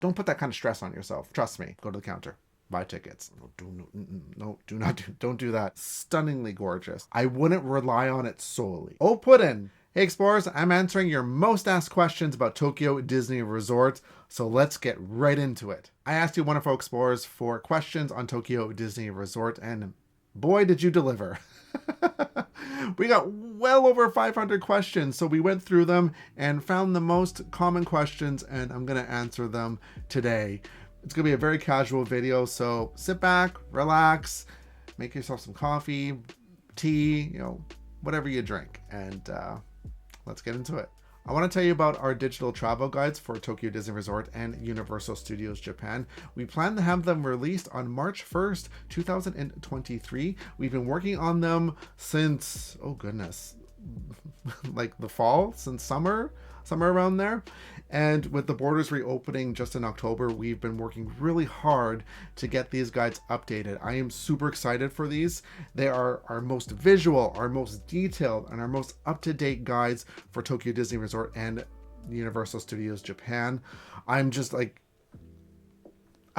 Don't put that kind of stress on yourself. Trust me. Go to the counter. Buy tickets. Don't do that. Stunningly gorgeous. I wouldn't rely on it solely. Oh, put in. Hey explorers, I'm answering your most asked questions about Tokyo Disney Resort, so let's get right into it. I asked you wonderful explorers for questions on Tokyo Disney Resort, and boy did you deliver. We got well over 500 questions, so we went through them and found the most common questions, and I'm going to answer them today. It's going to be a very casual video, so sit back, relax, make yourself some coffee, tea, whatever you drink, and let's get into it. I want to tell you about our digital travel guides for Tokyo Disney Resort and Universal Studios Japan. We plan to have them released on March 1st, 2023. We've been working on them since, oh goodness, like the fall, since somewhere around there. And with the borders reopening just in October, we've been working really hard to get these guides updated. I am super excited for these. They are our most visual, our most detailed, and our most up-to-date guides for Tokyo Disney Resort and Universal Studios Japan. I'm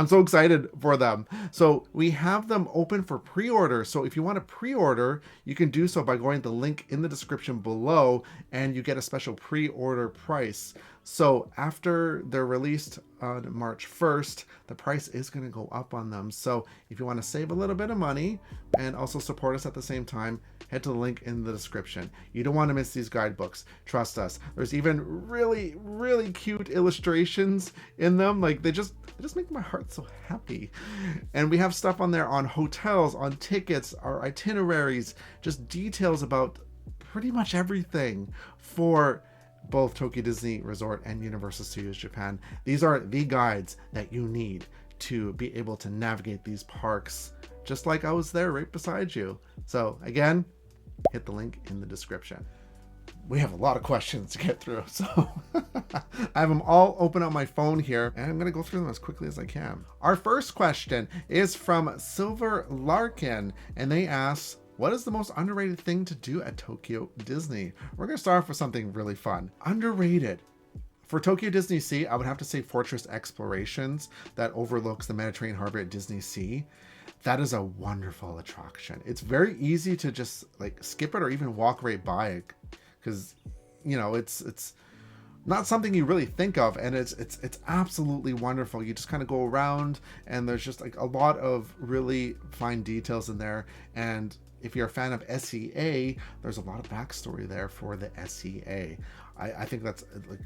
so excited for them. So we have them open for pre-order. So if you want to pre-order, you can do so by going to the link in the description below, and you get a special pre-order price. So after they're released on March 1st, the price is going to go up on them. So if you want to save a little bit of money and also support us at the same time, head to the link in the description. You don't want to miss these guidebooks. Trust us. There's even really, really cute illustrations in them. Like they just make my heart so happy. And we have stuff on there on hotels, on tickets, our itineraries, just details about pretty much everything for both Tokyo Disney Resort and Universal Studios Japan. These are the guides that you need to be able to navigate these parks, just like I was there right beside you. So again, hit the link in the description. We have a lot of questions to get through, so I have them all open on my phone here, and I'm going to go through them as quickly as I can. Our first question is from Silver Larkin, and they ask, what is the most underrated thing to do at Tokyo Disney? We're going to start off with something really fun. Underrated. For Tokyo DisneySea, I would have to say Fortress Explorations that overlooks the Mediterranean harbor at DisneySea. That is a wonderful attraction. It's very easy to just like skip it or even walk right by it, because it's not something you really think of, and it's absolutely wonderful. You just kind of go around, and there's just like a lot of really fine details in there. And if you're a fan of SEA, there's a lot of backstory there for the SEA. I think that's like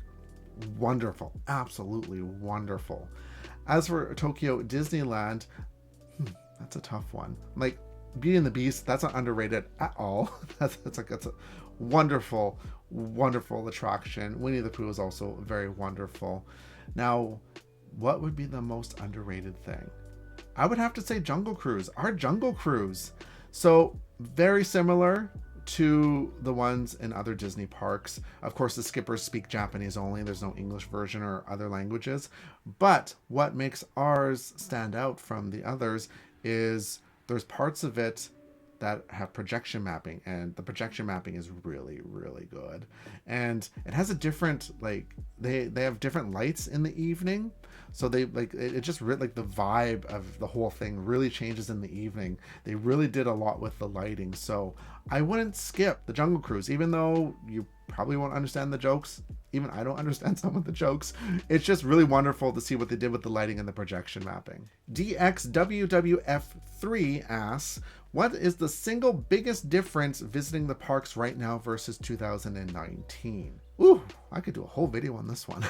wonderful, absolutely wonderful. As for Tokyo Disneyland, that's a tough one. Like Beauty and the Beast, that's not underrated at all. That's a wonderful attraction. Winnie the Pooh is also very wonderful. Now, what would be the most underrated thing? I would have to say Jungle Cruise. Our Jungle Cruise. So very similar to the ones in other Disney parks. Of course, the skippers speak Japanese only. There's no English version or other languages. But what makes ours stand out from the others is there's parts of it that have projection mapping, and the projection mapping is really, really good. And it has a different, like, they have different lights in the evening. So they like it just like the vibe of the whole thing really changes in the evening. They really did a lot with the lighting. So I wouldn't skip the Jungle Cruise, even though you probably won't understand the jokes. Even I don't understand some of the jokes. It's just really wonderful to see what they did with the lighting and the projection mapping. DXWWF3 asks, what is the single biggest difference visiting the parks right now versus 2019? Ooh, I could do a whole video on this one.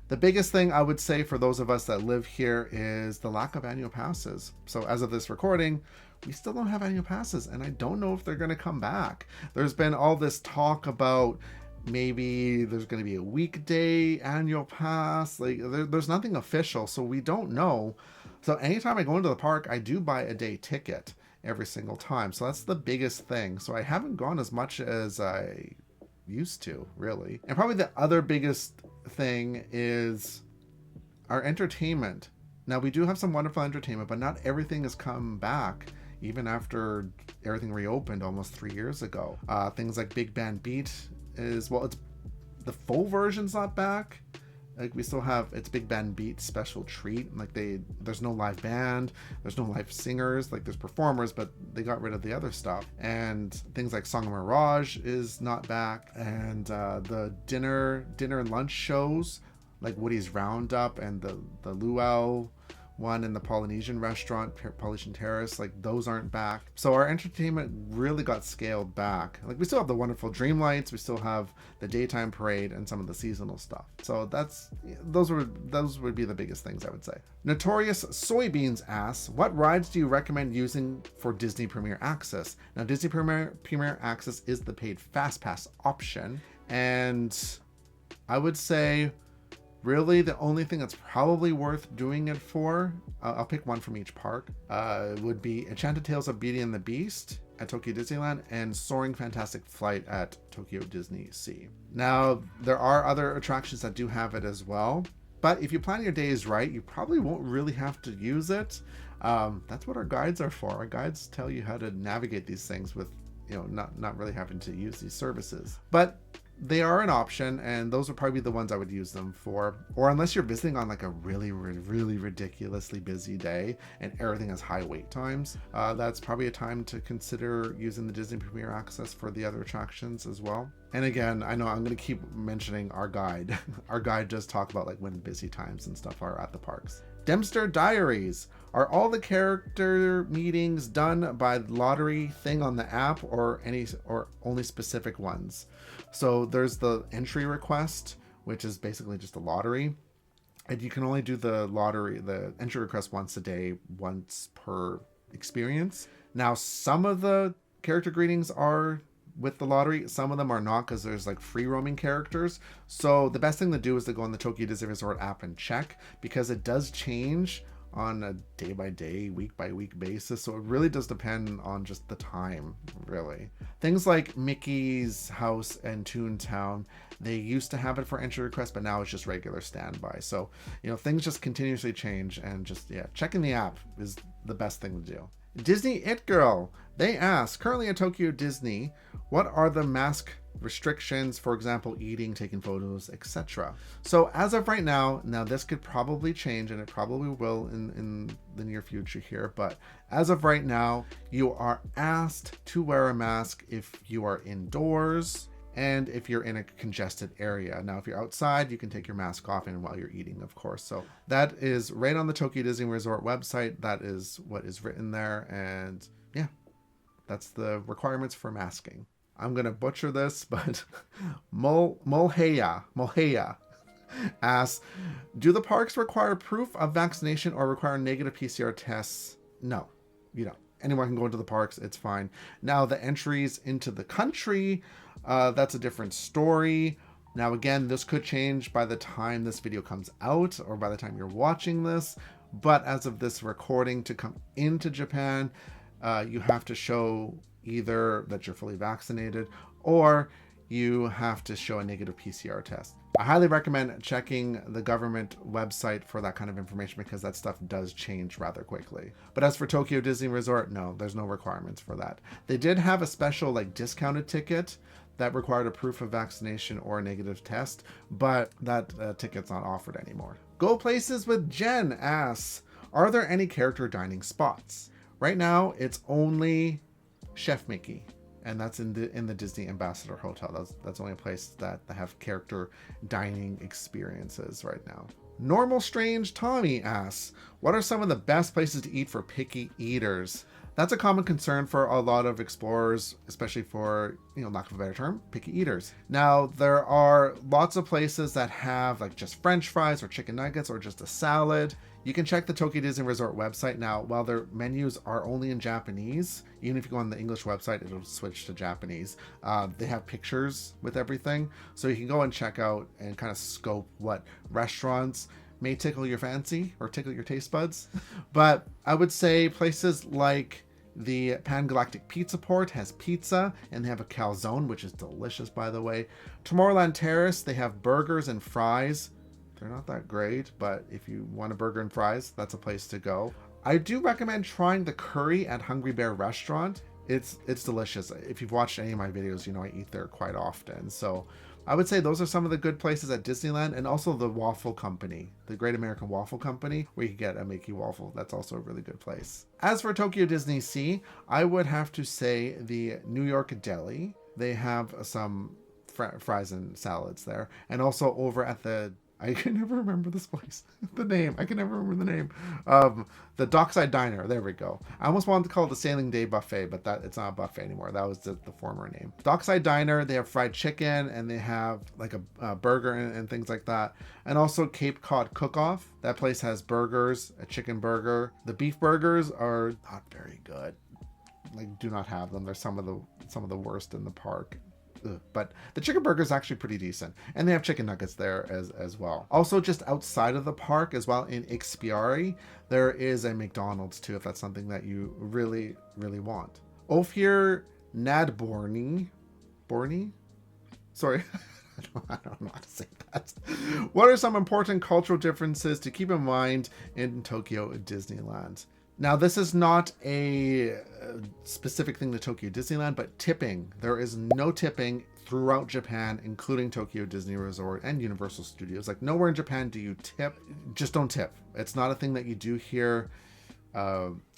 The biggest thing I would say for those of us that live here is the lack of annual passes. So as of this recording, we still don't have annual passes, and I don't know if they're going to come back. There's been all this talk about maybe there's going to be a weekday annual pass. Like there's nothing official, so we don't know. So anytime I go into the park, I do buy a day ticket every single time. So that's the biggest thing. So I haven't gone as much as I used to, really. And probably the other biggest thing is our entertainment. Now, we do have some wonderful entertainment, but not everything has come back even after everything reopened almost 3 years ago. Things like Big Band Beat is, well, it's the full version's not back. Like we still have It's Big Band Beat Special Treat. Like there's no live band, there's no live singers. Like there's performers, but they got rid of the other stuff. And things like Song of Mirage is not back. And the dinner and lunch shows like Woody's Roundup and the Luau one in the Polynesian restaurant, Polynesian Terrace, like those aren't back. So our entertainment really got scaled back. Like we still have the wonderful Dreamlights, we still have the daytime parade and some of the seasonal stuff. So those would be the biggest things I would say. Notorious Soybeans asks, what rides do you recommend using for Disney Premier Access? Now Disney Premier Access is the paid FastPass option, and I would say really the only thing that's probably worth doing it for, I'll pick one from each park, would be Enchanted Tales of Beauty and the Beast at Tokyo Disneyland and Soaring Fantastic Flight at Tokyo DisneySea. Now, there are other attractions that do have it as well, but if you plan your days right, you probably won't really have to use it. That's what our guides are for. Our guides tell you how to navigate these things with, not really having to use these services. But they are an option, and those would probably be the ones I would use them for. Or unless you're visiting on like a really, really ridiculously busy day and everything has high wait times, that's probably a time to consider using the Disney Premier Access for the other attractions as well. And again, I know I'm going to keep mentioning our guide. Our guide does talk about like when busy times and stuff are at the parks. Dempster Diaries. Are all the character meetings done by lottery thing on the app or only specific ones? So there's the entry request, which is basically just a lottery. And you can only do the entry request once a day, once per experience. Now, some of the character greetings are with the lottery, some of them are not, because there's like free roaming characters. So the best thing to do is to go on the Tokyo Disney Resort app and check, because it does change on a day-by-day, week-by-week basis. So it really does depend on just the time, really. Things like Mickey's House and Toontown, they used to have it for entry requests, but now it's just regular standby. So, things just continuously change, and just, checking the app is the best thing to do. Disney It Girl, they ask, currently at Tokyo Disney, what are the mask restrictions, for example, eating, taking photos, etc. So as of right now this could probably change, and it probably will in the near future here, but as of right now, you are asked to wear a mask if you are indoors and if you're in a congested area. Now, if you're outside, you can take your mask off, and while you're eating, of course. So that is right on the Tokyo Disney Resort website. That is what is written there, and that's the requirements for masking. I'm going to butcher this, but Molheya asks, do the parks require proof of vaccination or require negative PCR tests? No, you don't. Anyone can go into the parks, it's fine. Now, the entries into the country, that's a different story. Now, again, this could change by the time this video comes out or by the time you're watching this. But as of this recording, to come into Japan, you have to show either that you're fully vaccinated or you have to show a negative PCR test. I highly recommend checking the government website for that kind of information, because that stuff does change rather quickly. But as for Tokyo Disney Resort, no, there's no requirements for that. They did have a special discounted ticket that required a proof of vaccination or a negative test, but that ticket's not offered anymore. Go Places with Jen asks, are there any character dining spots? Right now, it's only Chef Mickey, and that's in the Disney Ambassador Hotel. That's only a place that have character dining experiences right now. Normal Strange Tommy asks, what are some of the best places to eat for picky eaters? That's a common concern for a lot of explorers, especially for, lack of a better term, picky eaters. Now, there are lots of places that have just French fries or chicken nuggets or just a salad. You can check the Tokyo Disney Resort website. Now, while their menus are only in Japanese, even if you go on the English website, it'll switch to Japanese. They have pictures with everything, so you can go and check out and kind of scope what restaurants may tickle your fancy or tickle your taste buds. But I would say places like the Pan Galactic Pizza Port has pizza, and they have a calzone, which is delicious, by the way. Tomorrowland Terrace, they have burgers and fries. They're not that great, but if you want a burger and fries, that's a place to go. I do recommend trying the curry at Hungry Bear Restaurant. It's delicious. If you've watched any of my videos, I eat there quite often. So I would say those are some of the good places at Disneyland, and also the Waffle Company, the Great American Waffle Company, where you can get a Mickey waffle. That's also a really good place. As for Tokyo DisneySea, I would have to say the New York Deli. They have some fries and salads there, and also over at the, I can never remember this place. The name. I can never remember the name. The Dockside Diner. There we go. I almost wanted to call it the Sailing Day Buffet, but it's not a buffet anymore. That was the former name. Dockside Diner. They have fried chicken, and they have like a burger and things like that. And also Cape Cod Cook-Off. That place has burgers, a chicken burger. The beef burgers are not very good. Like, do not have them. They're some of the worst in the park. But the chicken burger is actually pretty decent, and they have chicken nuggets there as well. Also, just outside of the park as well, in Ikspiari, there is a McDonald's too, if that's something that you really want. Ofir Nadborni, sorry, I don't know how to say that. What are some important cultural differences to keep in mind in Tokyo Disneyland? Now, this is not a specific thing to Tokyo Disneyland, but tipping. There is no tipping throughout Japan, including Tokyo Disney Resort and Universal Studios. Like, nowhere in Japan do you tip. Just don't tip. It's not a thing that you do here.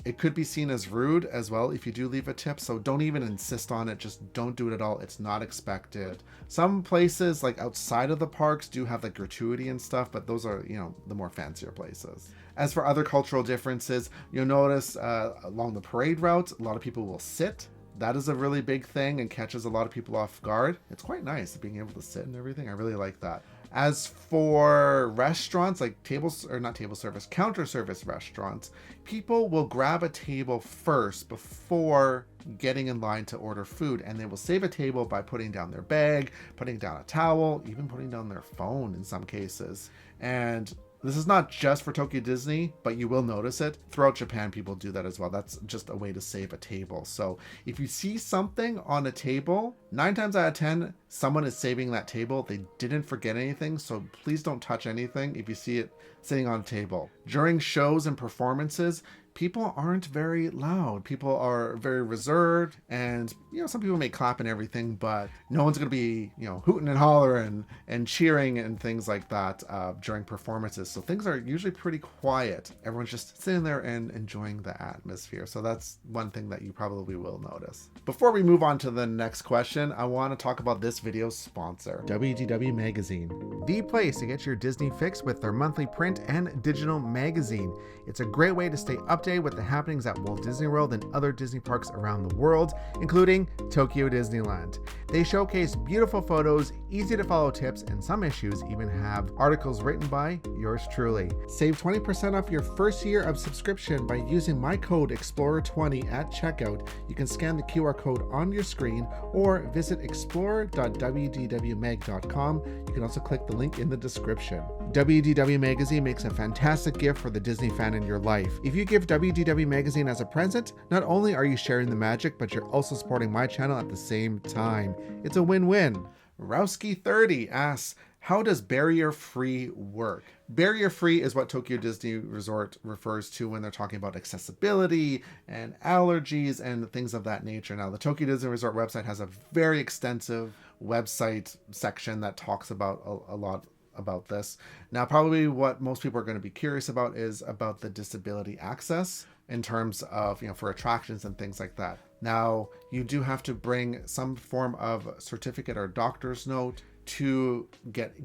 It could be seen as rude as well if you do leave a tip, so don't even insist on it. Just don't do it at all. It's not expected. Some places, like outside of the parks, do have like gratuity and stuff, but those are, the more fancier places. As for other cultural differences, you'll notice along the parade routes, a lot of people will sit. That is a really big thing and catches a lot of people off guard. It's quite nice being able to sit and everything. I really like that. As for restaurants, like counter service restaurants, people will grab a table first before getting in line to order food, and they will save a table by putting down their bag, putting down a towel, even putting down their phone in some cases. And this is not just for Tokyo Disney, but you will notice it. Throughout Japan, people do that as well. That's just a way to save a table. So if you see something on a table, 9 times out of 10, someone is saving that table. They didn't forget anything, so please don't touch anything if you see it sitting on a table. During shows and performances, people aren't very loud. People are very reserved, and some people may clap and everything, but no one's going to be hooting and hollering and cheering and things like that during performances. So things are usually pretty quiet. Everyone's just sitting there and enjoying the atmosphere. So that's one thing that you probably will notice. Before we move on to the next question, I want to talk about this video's sponsor, WDW Magazine, the place to get your Disney fix with their monthly print and digital magazine. It's a great way to stay updated with the happenings at Walt Disney World and other Disney parks around the world, including Tokyo Disneyland. They showcase beautiful photos, easy to follow tips, and some issues even have articles written by yours truly. Save 20% off your first year of subscription by using my code Explorer20 at checkout. You can scan the QR code on your screen or visit explorer.wdwmag.com. You can also click the link in the description. WDW Magazine makes a fantastic gift for the Disney fan in your life. If you give WDW Magazine as a present, not only are you sharing the magic, but you're also supporting my channel at the same time. It's a win-win. Rowski30 asks, how does barrier-free work? Barrier-free is what Tokyo Disney Resort refers to when they're talking about accessibility and allergies and things of that nature. Now, the Tokyo Disney Resort website has a very extensive website section that talks about a lot about this. Now, probably what most people are going to be curious about is about the disability access in terms of, for attractions and things like that. Now, you do have to bring some form of certificate or doctor's note to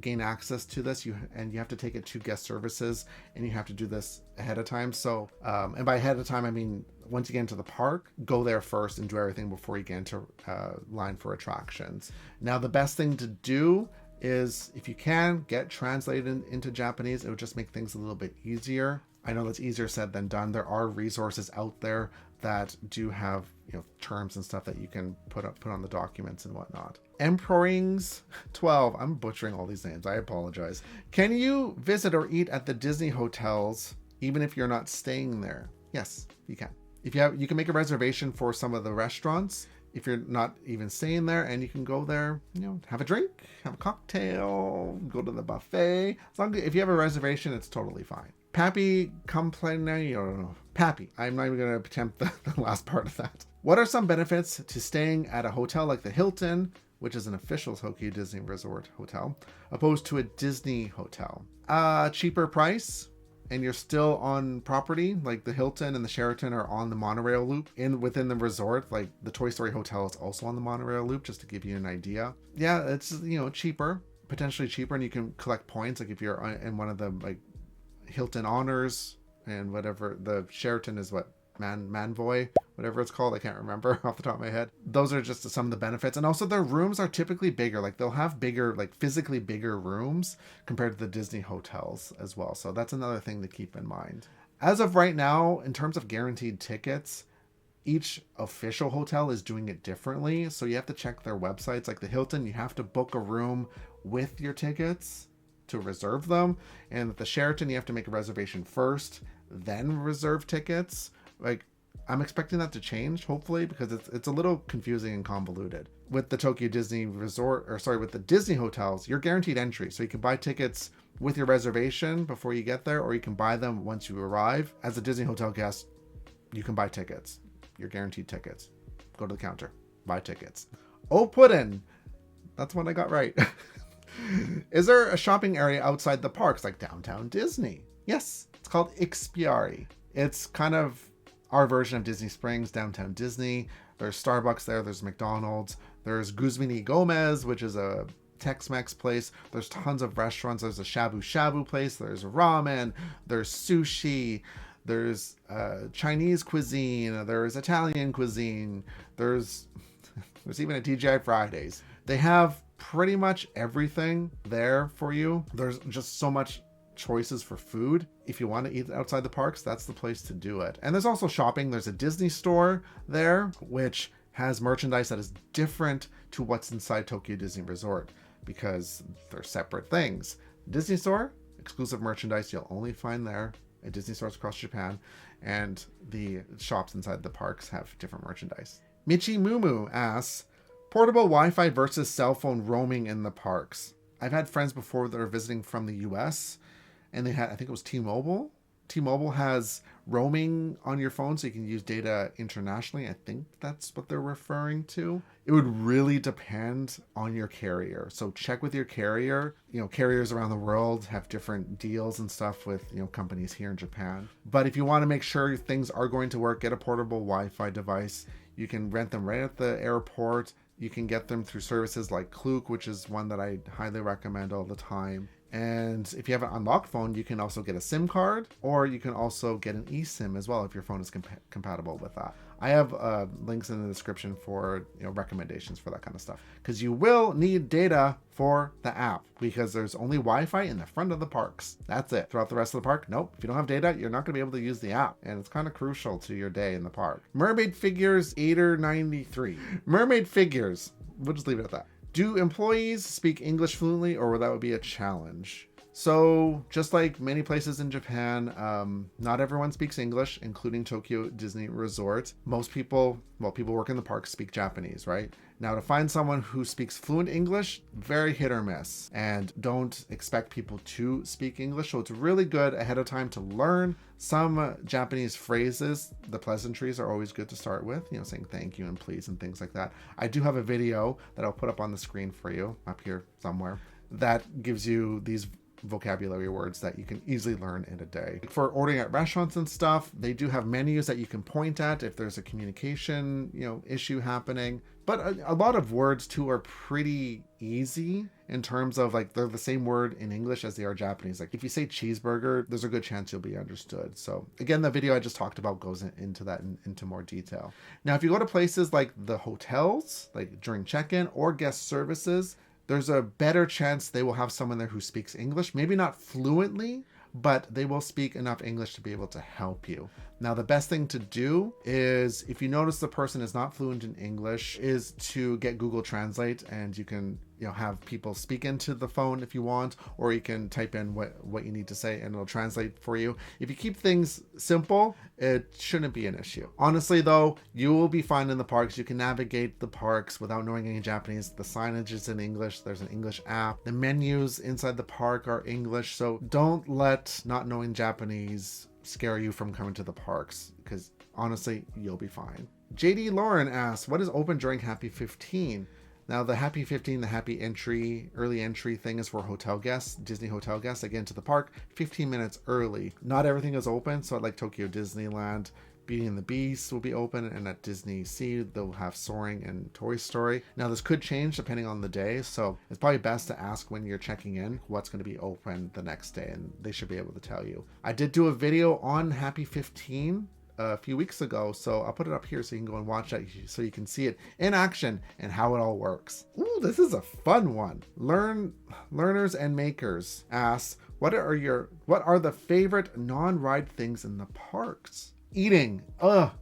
gain access to this. You have to take it to guest services, and you have to do this ahead of time. So, and by ahead of time, I mean, once you get into the park, go there first and do everything before you get into line for attractions. Now, the best thing to do is, if you can, get translated into Japanese. It would just make things a little bit easier. I know that's easier said than done. There are resources out there that do have terms and stuff that you can put on the documents and whatnot. Emperorings 12, I'm butchering all these names, I apologize. Can you visit or eat at the Disney hotels even if you're not staying there? Yes, you can. You can make a reservation for some of the restaurants if you're not even staying there, and you can go there, have a drink, have a cocktail, go to the buffet. As long as if you have a reservation, it's totally fine. Pappy Pappy. I'm not even going to attempt the last part of that. What are some benefits to staying at a hotel like the Hilton, which is an official Tokyo Disney Resort hotel, opposed to a Disney hotel. Cheaper price, and you're still on property. Like the Hilton and the Sheraton are on the monorail loop within the resort. Like the Toy Story Hotel is also on the monorail loop, just to give you an idea. Yeah, it's, you know, cheaper, potentially cheaper, and you can collect points. Like if you're in one of the like Hilton Honors and whatever, the Sheraton is what, Manvoy, whatever it's called, I can't remember off the top of my head. Those are just some of the benefits. And also their rooms are typically bigger. Like they'll have bigger, like physically bigger rooms compared to the Disney hotels as well. So that's another thing to keep in mind. As of right now, in terms of guaranteed tickets, each official hotel is doing it differently. So you have to check their websites. Like the Hilton, you have to book a room with your tickets to reserve them. And at the Sheraton, you have to make a reservation first, then reserve tickets. Like, I'm expecting that to change, hopefully, because it's a little confusing and convoluted. With the Tokyo Disney Resort, with the Disney hotels, you're guaranteed entry. So you can buy tickets with your reservation before you get there, or you can buy them once you arrive. As a Disney hotel guest, you can buy tickets. You're guaranteed tickets. Go to the counter, buy tickets. Oh, puddin'. That's one I got right. Is there a shopping area outside the parks, like downtown Disney? Yes, it's called Expiari. It's kind of our version of Disney Springs, downtown Disney. There's Starbucks there, there's McDonald's, there's Guzmini Gomez, which is a Tex-Mex place. There's tons of restaurants. There's a shabu shabu place, there's ramen, there's sushi, there's Chinese cuisine, there's Italian cuisine, there's even a TGI Fridays. They have pretty much everything there for you. There's just so much choices for food. If you want to eat outside the parks, that's the place to do it. And there's also shopping. There's a Disney store there, which has merchandise that is different to what's inside Tokyo Disney Resort, because they're separate things. Disney store, exclusive merchandise you'll only find there at Disney stores across Japan, and the shops inside the parks have different merchandise. Michi Mumu asks, portable Wi-Fi versus cell phone roaming in the parks. I've had friends before that are visiting from the US, and they had, I think it was T-Mobile. T-Mobile has roaming on your phone, so you can use data internationally. I think that's what they're referring to. It would really depend on your carrier. So check with your carrier. You know, carriers around the world have different deals and stuff with, you know, companies here in Japan. But if you want to make sure things are going to work, get a portable Wi-Fi device. You can rent them right at the airport. You can get them through services like Klook, which is one that I highly recommend all the time. And if you have an unlocked phone, you can also get a SIM card, or you can also get an eSIM as well if your phone is compatible with that. I have links in the description for, you know, recommendations for that kind of stuff, because you will need data for the app, because there's only Wi-Fi in the front of the parks. That's it. Throughout the rest of the park, nope. If you don't have data, you're not going to be able to use the app, and it's kind of crucial to your day in the park. Mermaid Figures 8er93. Mermaid Figures. We'll just leave it at that. Do employees speak English fluently, or that would be a challenge? So just like many places in Japan, not everyone speaks English, including Tokyo Disney Resort. Most people, well, people working in the park speak Japanese, right? Now, to find someone who speaks fluent English, very hit or miss, and don't expect people to speak English. So it's really good ahead of time to learn some Japanese phrases. The pleasantries are always good to start with, you know, saying thank you and please and things like that. I do have a video that I'll put up on the screen for you up here somewhere that gives you these vocabulary words that you can easily learn in a day. For ordering at restaurants and stuff, they do have menus that you can point at if there's a communication, you know, issue happening. But a lot of words too are pretty easy in terms of, like, they're the same word in English as they are Japanese. Like if you say cheeseburger, there's a good chance you'll be understood. So again, the video I just talked about goes into that into more detail. Now, if you go to places like the hotels, like during check-in or guest services, there's a better chance they will have someone there who speaks English. Maybe not fluently, but they will speak enough English to be able to help you. Now, the best thing to do is, if you notice the person is not fluent in English, is to get Google Translate, and you can, you know, have people speak into the phone if you want, or you can type in what you need to say and it'll translate for you. If you keep things simple, it shouldn't be an issue. Honestly though, you will be fine in the parks. You can navigate the parks without knowing any Japanese. The signage is in English. There's an English app. The menus inside the park are English. So don't let not knowing Japanese scare you from coming to the parks, because honestly, you'll be fine. JD Lauren asks, what is open during Happy 15? Now the Happy 15, the Happy Entry, early entry thing is for hotel guests, Disney hotel guests, again to the park 15 minutes early. Not everything is open, so at like Tokyo Disneyland, Beauty and the Beast will be open, and at DisneySea they'll have Soaring and Toy Story. Now this could change depending on the day, so it's probably best to ask when you're checking in what's going to be open the next day, and they should be able to tell you. I did do a video on Happy 15 a few weeks ago, so I'll put it up here so you can go and watch that so you can see it in action and how it all works. Ooh, this is a fun one. Learners and Makers asks, what are the favorite non-ride things in the parks? Eating. I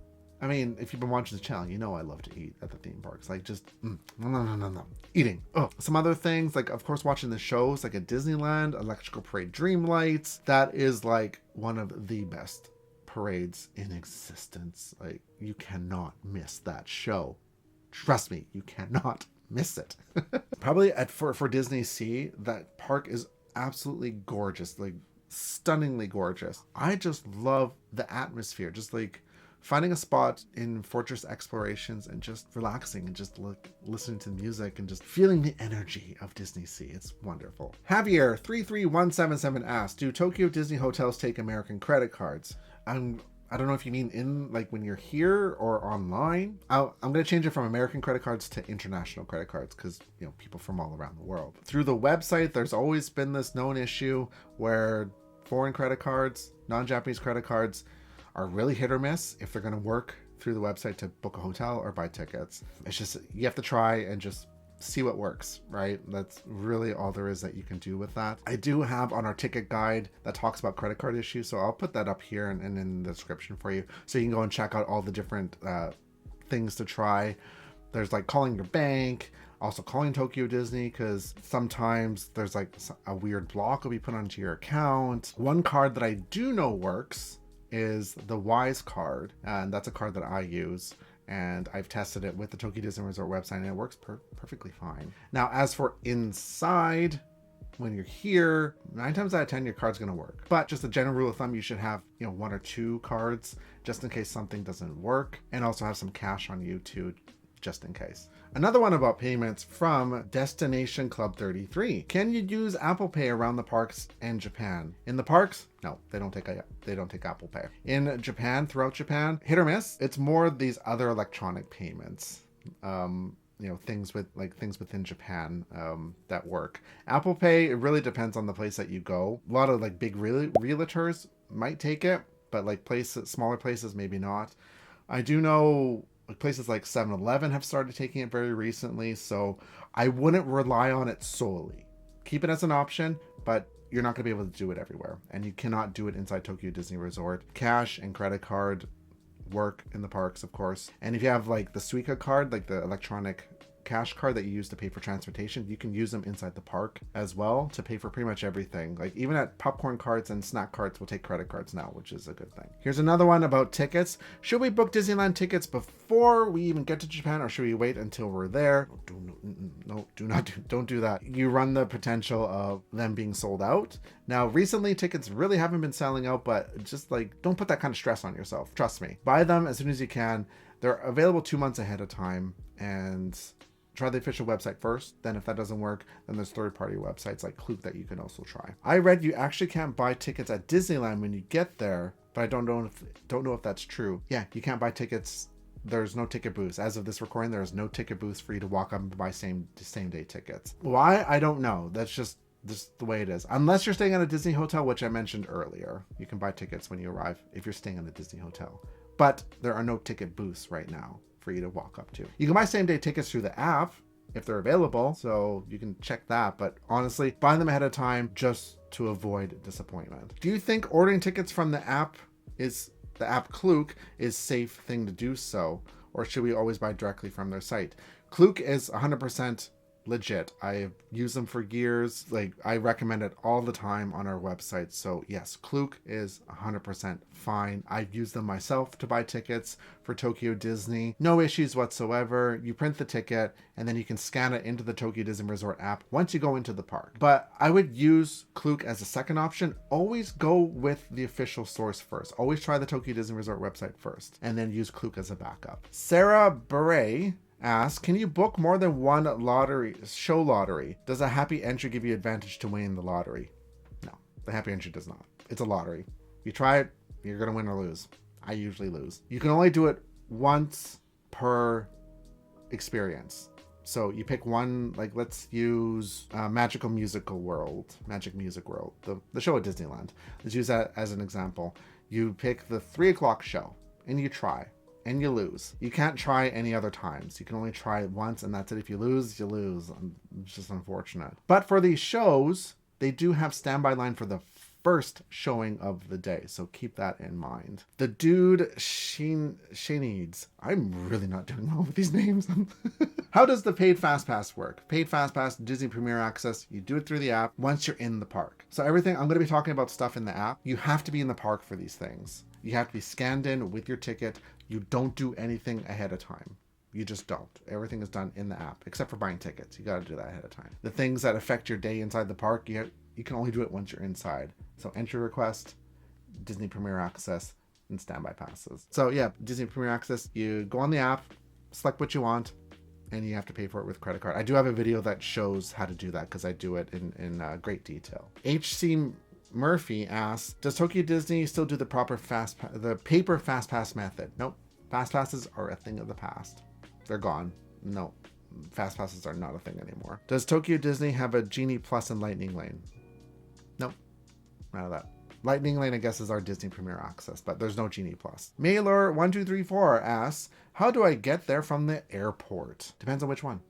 mean, if you've been watching the channel, you know I love to eat at the theme parks. Like just no. Eating. Some other things, like of course watching the shows, like at Disneyland, Electrical Parade Dreamlights. That is like one of the best parades in existence. Like you cannot miss that show. Trust me, you cannot miss it. Probably for DisneySea, that park is absolutely gorgeous. Like stunningly gorgeous. I just love the atmosphere, just like finding a spot in Fortress Explorations and just relaxing and just listening to the music and just feeling the energy of DisneySea. It's wonderful. Javier 33177 asks, do Tokyo Disney hotels take American credit cards? I don't know if you mean in like when you're here or online. I'm going to change it from American credit cards to international credit cards because, you know, people from all around the world. Through the website, there's always been this known issue where foreign credit cards, non-Japanese credit cards are really hit or miss if they're going to work through the website to book a hotel or buy tickets. It's just, you have to try and just see what works, right? That's really all there is that you can do with that. I do have on our ticket guide that talks about credit card issues, so I'll put that up here and in the description for you, so you can go and check out all the different things to try. There's like calling your bank, also calling Tokyo Disney, because sometimes there's like a weird block will be put onto your account. One card that I do know works is the Wise card, and that's a card that I use. And I've tested it with the Tokyo Disney Resort website, and it works perfectly fine. Now, as for inside, when you're here, 9 times out of 10, your card's going to work. But just a general rule of thumb, you should have, 1 or 2 cards just in case something doesn't work, and also have some cash on you too, just in case. Another one about payments from Destination Club 33. Can you use Apple Pay around the parks and Japan? In the parks, no, they don't take Apple Pay. In Japan, throughout Japan, hit or miss. It's more these other electronic payments. Things within Japan that work. Apple Pay, it really depends on the place that you go. A lot of like big realtors might take it, but like smaller places, maybe not. I do know places like 7-Eleven have started taking it very recently, so I wouldn't rely on it solely. Keep it as an option, but you're not going to be able to do it everywhere, and you cannot do it inside Tokyo Disney Resort. Cash and credit card work in the parks, of course, and if you have like the Suica card, like the electronic cash card that you use to pay for transportation, you can use them inside the park as well to pay for pretty much everything. Like even at popcorn carts and snack carts will take credit cards now, which is a good thing. Here's another one about tickets. Should we book Disneyland tickets before we even get to Japan, or should we wait until we're there? Don't do that. You run the potential of them being sold out. Now recently tickets really haven't been selling out, but just like don't put that kind of stress on yourself. Trust me. Buy them as soon as you can. They're available 2 months ahead of time, and try the official website first. Then if that doesn't work, then there's third-party websites like Klook that you can also try. I read you actually can't buy tickets at Disneyland when you get there, but I don't know if that's true. Yeah, you can't buy tickets. There's no ticket booths. As of this recording, there is no ticket booths for you to walk up and buy same day tickets. Why? I don't know. That's just the way it is. Unless you're staying at a Disney hotel, which I mentioned earlier. You can buy tickets when you arrive if you're staying at a Disney hotel. But there are no ticket booths right now for you to walk up to. You can buy same day tickets through the app if they're available, so you can check that, but honestly, buy them ahead of time just to avoid disappointment. Do you think ordering tickets from the app Klook is safe thing to do so, or should we always buy directly from their site? Klook is 100% legit. I've used them for years. Like I recommend it all the time on our website. So yes, Klook is 100% fine. I've used them myself to buy tickets for Tokyo Disney. No issues whatsoever. You print the ticket and then you can scan it into the Tokyo Disney Resort app once you go into the park. But I would use Klook as a second option. Always go with the official source first. Always try the Tokyo Disney Resort website first and then use Klook as a backup. Sarah Beret asks, can you book more than one show lottery? Does a happy entry give you advantage to winning the lottery? No, the happy entry does not. It's a lottery. You try it, you're going to win or lose. I usually lose. You can only do it once per experience. So you pick one, like let's use Magic Music World, the show at Disneyland. Let's use that as an example. You pick the 3 o'clock show and you try and you lose. You can't try any other times. You can only try it once and that's it. If you lose, you lose. It's just unfortunate. But for these shows, they do have standby line for the first showing of the day, so keep that in mind. The dude Sheeneeds. I'm really not doing well with these names. How does the paid fast pass work? Paid fast pass, Disney Premier Access, you do it through the app once you're in the park. So everything, I'm going to be talking about stuff in the app. You have to be in the park for these things. You have to be scanned in with your ticket. You don't do anything ahead of time. You just don't. Everything is done in the app, except for buying tickets. You got to do that ahead of time. The things that affect your day inside the park, you can only do it once you're inside. So entry request, Disney Premier Access, and standby passes. So yeah, Disney Premier Access, you go on the app, select what you want, and you have to pay for it with credit card. I do have a video that shows how to do that because I do it in great detail. HC Murphy asks, does Tokyo Disney still do the proper the paper fast pass method? Nope. Fast passes are a thing of the past. They're gone. No. Fast passes are not a thing anymore. Does Tokyo Disney have a Genie Plus and Lightning Lane? Nope. None of that. Lightning Lane, I guess, is our Disney Premier Access, but there's no Genie Plus. Mailor1234 asks, how do I get there from the airport? Depends on which one.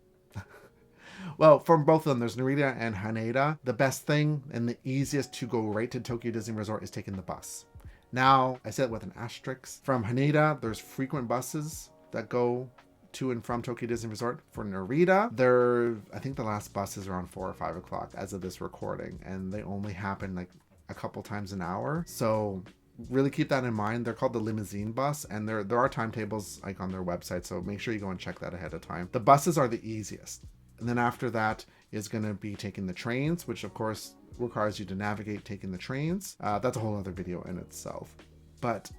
Well, from both of them, there's Narita and Haneda. The best thing and the easiest to go right to Tokyo Disney Resort is taking the bus. Now, I said it with an asterisk. From Haneda, there's frequent buses that go to and from Tokyo Disney Resort. For Narita, I think the last bus is around 4 or 5 o'clock as of this recording, and they only happen like a couple times an hour. So really keep that in mind. They're called the limousine bus, and there are timetables like on their website, so make sure you go and check that ahead of time. The buses are the easiest. And then after that is going to be taking the trains, which of course requires you to navigate taking the trains. That's a whole other video in itself. But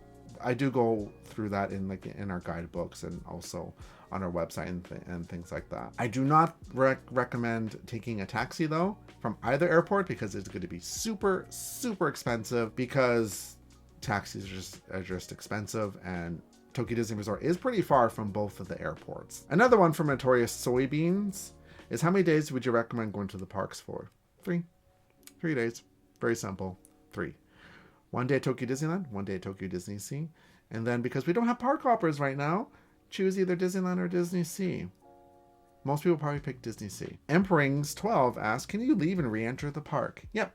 I do go through that in our guidebooks and also on our website and things like that. I do not recommend taking a taxi though from either airport because it's going to be super, super expensive because taxis are just expensive, and Tokyo Disney Resort is pretty far from both of the airports. Another one from Notorious Soybeans is, how many days would you recommend going to the parks for? 3 days. Very simple. 3. 1 day at Tokyo Disneyland, 1 day at Tokyo DisneySea. And then because we don't have park hoppers right now, choose either Disneyland or DisneySea. Most people probably pick DisneySea. Emperings12 asks, can you leave and re-enter the park? Yep,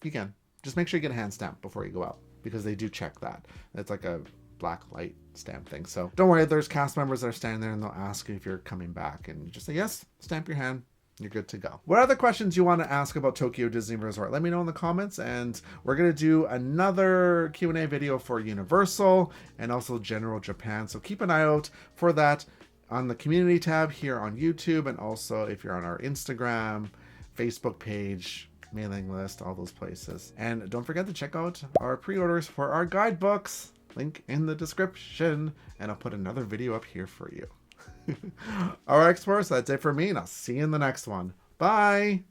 you can. Just make sure you get a hand stamp before you go out, because they do check that. It's like a black light stamp thing. So don't worry, there's cast members that are standing there and they'll ask if you're coming back, and you just say yes, stamp your hand, you're good to go. What other questions you want to ask about Tokyo Disney Resort? Let me know in the comments, and we're going to do another Q&A video for Universal and also General Japan. So keep an eye out for that on the community tab here on YouTube, and also if you're on our Instagram, Facebook page, mailing list, all those places. And don't forget to check out our pre-orders for our guidebooks. Link in the description, and I'll put another video up here for you. All right, explorers, that's it for me, and I'll see you in the next one. Bye!